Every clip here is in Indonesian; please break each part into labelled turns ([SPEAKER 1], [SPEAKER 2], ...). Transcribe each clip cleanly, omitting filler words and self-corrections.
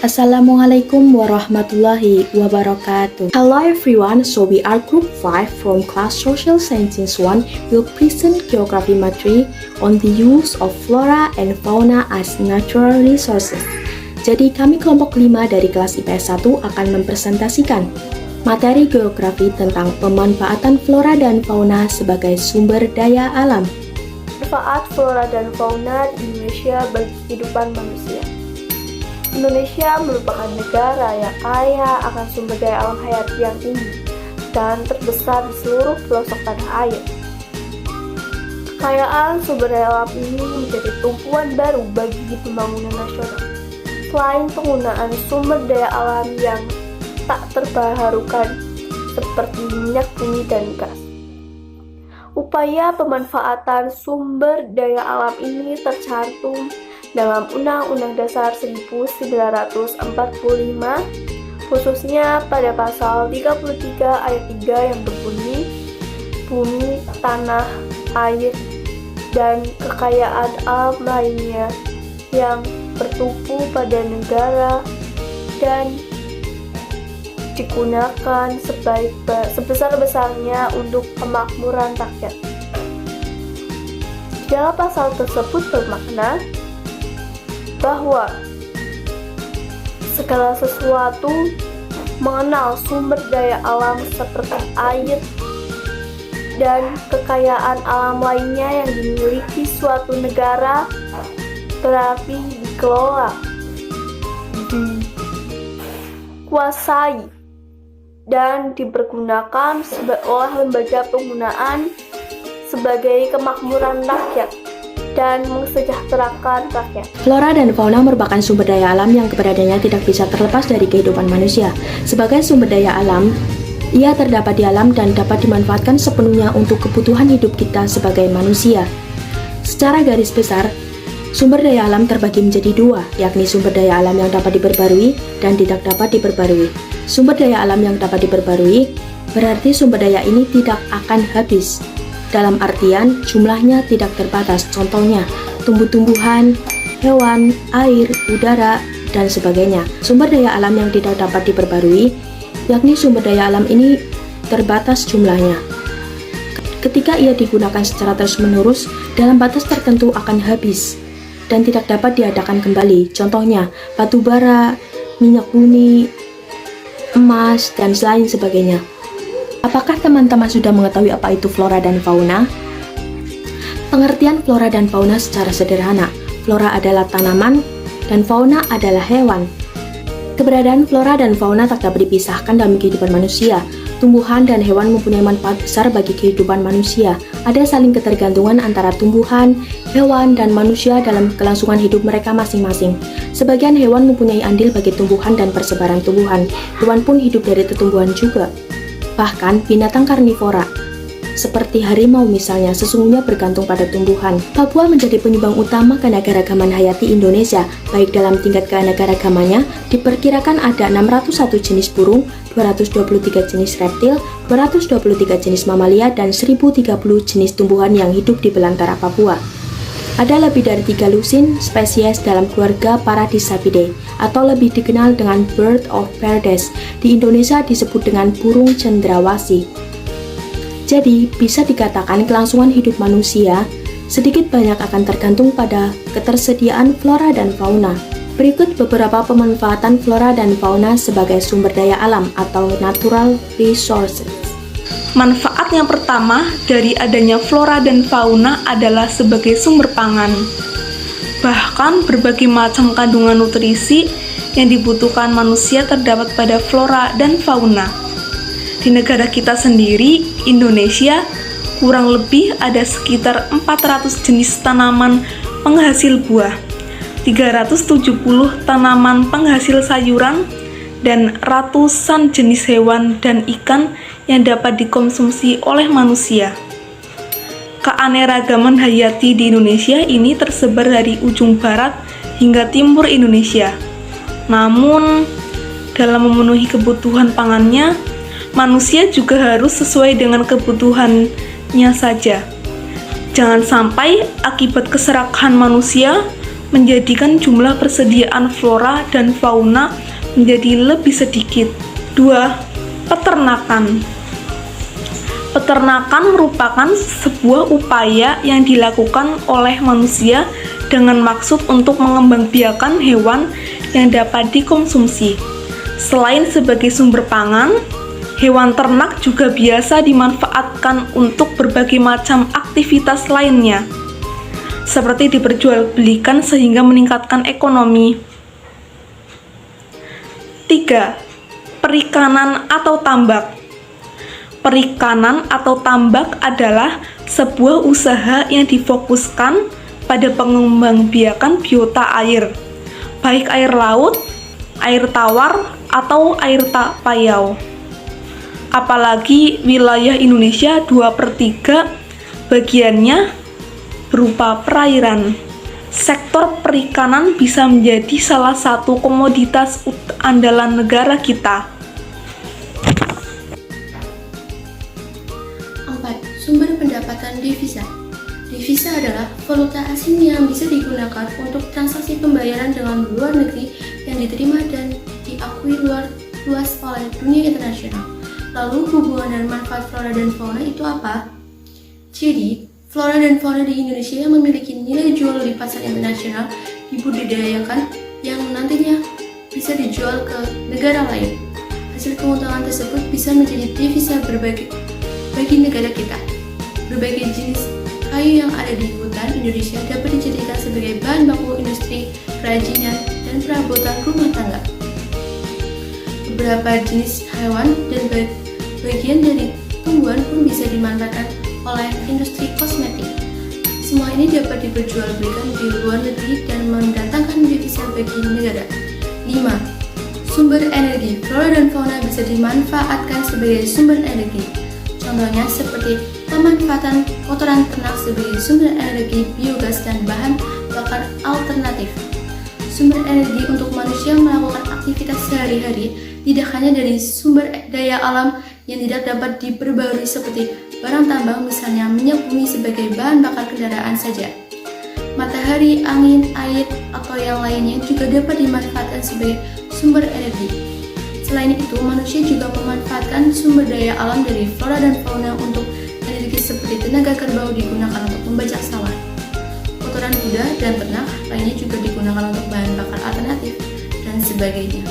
[SPEAKER 1] Assalamualaikum warahmatullahi wabarakatuh. Hello everyone, so we are group 5 from class Social Sciences 1 will present geography materi on the use of flora and fauna as natural resources. Jadi kami kelompok 5 dari kelas IPS 1 akan mempresentasikan materi geografi tentang pemanfaatan flora dan fauna sebagai sumber daya alam.
[SPEAKER 2] Manfaat flora dan fauna di Indonesia bagi kehidupan manusia. Indonesia merupakan negara yang kaya akan sumber daya alam hayati yang tinggi dan terbesar di seluruh pelosok tanah air. Kekayaan sumber daya alam ini menjadi tumpuan baru bagi pembangunan nasional. Selain penggunaan sumber daya alam yang tak terbarukan seperti minyak bumi dan gas. Upaya pemanfaatan sumber daya alam ini tercantum dalam Undang-Undang Dasar 1945, khususnya pada pasal 33 ayat 3 yang berbunyi, bumi, tanah, air, dan kekayaan alam lainnya yang bertumpu pada negara dan digunakan sebesar-besarnya untuk kemakmuran rakyat. Dalam pasal tersebut bermakna bahwa segala sesuatu mengenal sumber daya alam seperti air dan kekayaan alam lainnya yang dimiliki suatu negara berarti dikelola, dikuasai, dan dipergunakan oleh lembaga penggunaan sebagai kemakmuran rakyat dan mensejahterakan rakyat.
[SPEAKER 1] Flora dan fauna merupakan sumber daya alam yang keberadaannya tidak bisa terlepas dari kehidupan manusia. Sebagai sumber daya alam, ia terdapat di alam dan dapat dimanfaatkan sepenuhnya untuk kebutuhan hidup kita sebagai manusia. Secara garis besar, sumber daya alam terbagi menjadi dua, yakni sumber daya alam yang dapat diperbarui dan tidak dapat diperbarui. Sumber daya alam yang dapat diperbarui berarti sumber daya ini tidak akan habis. Dalam artian jumlahnya tidak terbatas, contohnya tumbuh-tumbuhan, hewan, air, udara, dan sebagainya. Sumber daya alam yang tidak dapat diperbarui, yakni sumber daya alam ini terbatas jumlahnya. Ketika ia digunakan secara terus-menerus, dalam batas tertentu akan habis dan tidak dapat diadakan kembali. Contohnya batu bara, minyak bumi, emas, dan lain sebagainya. Apakah teman-teman sudah mengetahui apa itu flora dan fauna? Pengertian flora dan fauna secara sederhana. Flora adalah tanaman dan fauna adalah hewan. Keberadaan flora dan fauna tak dapat dipisahkan dalam kehidupan manusia. Tumbuhan dan hewan mempunyai manfaat besar bagi kehidupan manusia. Ada saling ketergantungan antara tumbuhan, hewan, dan manusia dalam kelangsungan hidup mereka masing-masing. Sebagian hewan mempunyai andil bagi tumbuhan dan persebaran tumbuhan. Hewan pun hidup dari tumbuhan juga. Bahkan binatang karnivora, seperti harimau misalnya, sesungguhnya bergantung pada tumbuhan. Papua menjadi penyumbang utama keanekaragaman hayati Indonesia, baik dalam tingkat keanekaragamannya, diperkirakan ada 601 jenis burung, 223 jenis reptil, 223 jenis mamalia, dan 1030 jenis tumbuhan yang hidup di belantara Papua. Ada lebih dari 3 lusin spesies dalam keluarga Paradisapidae, atau lebih dikenal dengan Bird of Paradise. Di Indonesia disebut dengan burung cendrawasih. Jadi, bisa dikatakan kelangsungan hidup manusia sedikit banyak akan tergantung pada ketersediaan flora dan fauna. Berikut beberapa pemanfaatan flora dan fauna sebagai sumber daya alam atau natural resources.
[SPEAKER 3] Manfaat yang pertama dari adanya flora dan fauna adalah sebagai sumber pangan. Bahkan berbagai macam kandungan nutrisi yang dibutuhkan manusia terdapat pada flora dan fauna. Di negara kita sendiri, Indonesia, kurang lebih ada sekitar 400 jenis tanaman penghasil buah, 370 tanaman penghasil sayuran, dan ratusan jenis hewan dan ikan yang dapat dikonsumsi oleh manusia. Keanekaragaman hayati di Indonesia ini tersebar dari ujung barat hingga timur Indonesia. Namun, dalam memenuhi kebutuhan pangannya, manusia juga harus sesuai dengan kebutuhannya saja. Jangan sampai akibat keserakahan manusia, menjadikan jumlah persediaan flora dan fauna menjadi lebih sedikit. 2. Peternakan. Peternakan merupakan sebuah upaya yang dilakukan oleh manusia dengan maksud untuk mengembangbiakan hewan yang dapat dikonsumsi. Selain sebagai sumber pangan, hewan ternak juga biasa dimanfaatkan untuk berbagai macam aktivitas lainnya, seperti diperjualbelikan sehingga meningkatkan ekonomi. 3. Perikanan atau tambak. Perikanan atau tambak adalah sebuah usaha yang difokuskan pada pengembangbiakan biota air, baik air laut, air tawar, atau air payau. Apalagi wilayah Indonesia 2/3 bagiannya berupa perairan. Sektor perikanan bisa menjadi salah satu komoditas andalan negara kita.
[SPEAKER 4] 4. Sumber pendapatan devisa. Devisa adalah valuta asing yang bisa digunakan untuk transaksi pembayaran dengan luar negeri yang diterima dan diakui luas oleh dunia internasional. Lalu hubungan dan manfaat flora dan fauna itu apa? Jadi, flora dan fauna di Indonesia yang memiliki nilai jual di pasar internasional dibudidayakan yang nantinya bisa dijual ke negara lain. Hasil keuntungan tersebut bisa menjadi devisa bagi negara kita. Berbagai jenis kayu yang ada di hutan Indonesia dapat dijadikan sebagai bahan baku industri kerajinan dan perabotan rumah tangga. Beberapa jenis hewan dan bagian dari tumbuhan pun bisa dimanfaatkan oleh industri kosmetik. Semua ini dapat diperjualbelikan di luar negeri dan mendatangkan devisa bagi negara. 5. Sumber energi. Flora dan fauna bisa dimanfaatkan sebagai sumber energi. Contohnya seperti pemanfaatan kotoran ternak sebagai sumber energi biogas dan bahan bakar alternatif. Sumber energi untuk manusia melakukan aktivitas sehari-hari tidak hanya dari sumber daya alam yang tidak dapat diperbarui seperti barang tambang, misalnya minyak bumi sebagai bahan bakar kendaraan saja. Matahari, angin, air, atau yang lainnya juga dapat dimanfaatkan sebagai sumber energi. Selain itu, manusia juga memanfaatkan sumber daya alam dari flora dan fauna untuk energi seperti tenaga kerbau digunakan untuk membajak sawah. Kotoran kuda dan ternak lainnya juga digunakan untuk bahan bakar alternatif, dan sebagainya.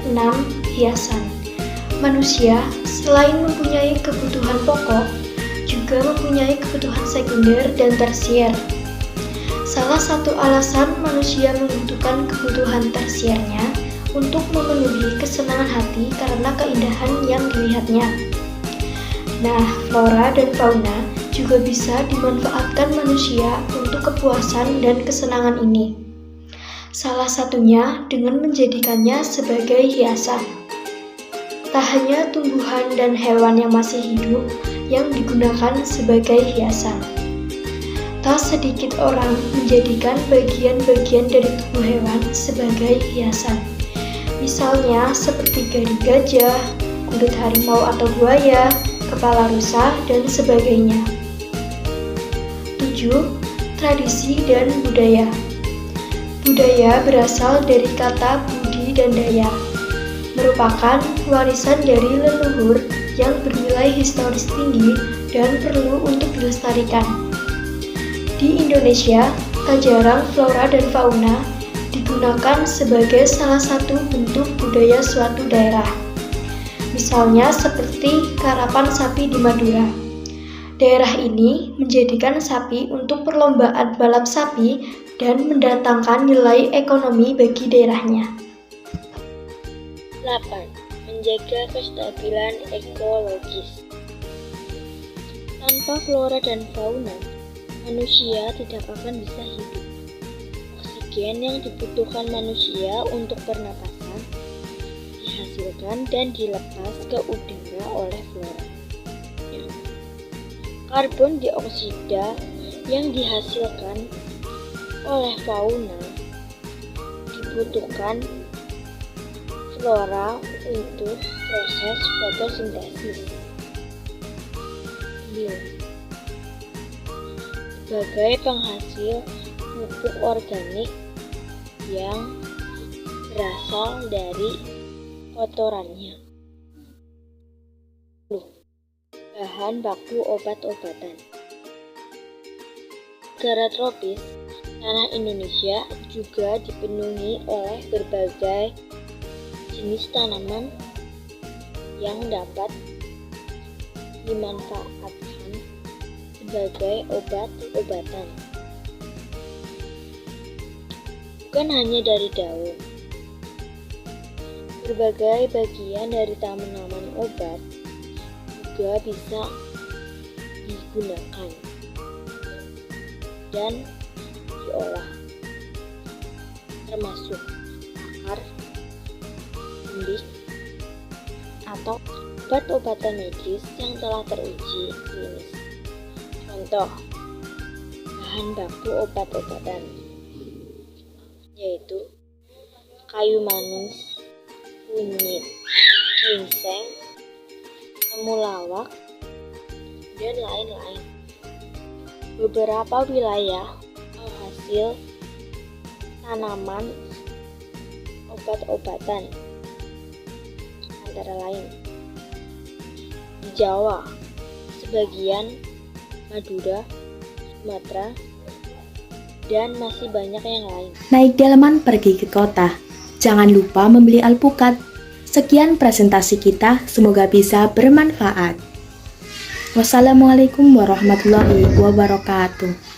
[SPEAKER 5] 6. Hiasan. Manusia selain mempunyai kebutuhan pokok, juga mempunyai kebutuhan sekunder dan tersier. Salah satu alasan manusia membutuhkan kebutuhan tersiernya untuk memenuhi kesenangan hati karena keindahan yang dilihatnya. Nah, flora dan fauna juga bisa dimanfaatkan manusia untuk kepuasan dan kesenangan ini. Salah satunya dengan menjadikannya sebagai hiasan. Tak hanya tumbuhan dan hewan yang masih hidup yang digunakan sebagai hiasan. Tak sedikit orang menjadikan bagian-bagian dari tubuh hewan sebagai hiasan. Misalnya seperti garing gajah, kulit harimau atau buaya, kepala rusa, dan sebagainya. 7. Tradisi dan budaya. Budaya berasal dari kata budi dan daya, merupakan warisan dari leluhur yang bernilai historis tinggi dan perlu untuk dilestarikan. Di Indonesia, tak jarang flora dan fauna digunakan sebagai salah satu bentuk budaya suatu daerah. Misalnya seperti karapan sapi di Madura. Daerah ini menjadikan sapi untuk perlombaan balap sapi dan mendatangkan nilai ekonomi bagi daerahnya.
[SPEAKER 6] 8. Menjaga kestabilan ekologis. Tanpa flora dan fauna, manusia tidak akan bisa hidup. Oksigen yang dibutuhkan manusia untuk pernapasan dihasilkan dan dilepas ke udara oleh flora. Karbon dioksida yang dihasilkan oleh fauna dibutuhkan flora untuk proses fotosintesis. 9. Sebagai penghasil pupuk organik yang berasal dari kotorannya. Bahan baku obat-obatan. Negara tropis, tanah Indonesia juga dipenuhi oleh berbagai jenis tanaman yang dapat dimanfaatkan sebagai obat-obatan. Bukan hanya dari daun, berbagai bagian dari tanaman obat juga bisa digunakan dan diolah, termasuk akar, umbi, atau obat-obatan medis yang telah teruji klinis. Contoh bahan baku obat-obatan yaitu kayu manis, kunyit, ginseng, temulawak, dan lain-lain. Beberapa wilayah penghasil tanaman obat-obatan antara lain di Jawa, sebagian Madura, Sumatera, dan masih banyak yang lain.
[SPEAKER 1] Naik delman pergi ke kota. Jangan lupa membeli alpukat. Sekian presentasi kita, semoga bisa bermanfaat. Wassalamualaikum warahmatullahi wabarakatuh.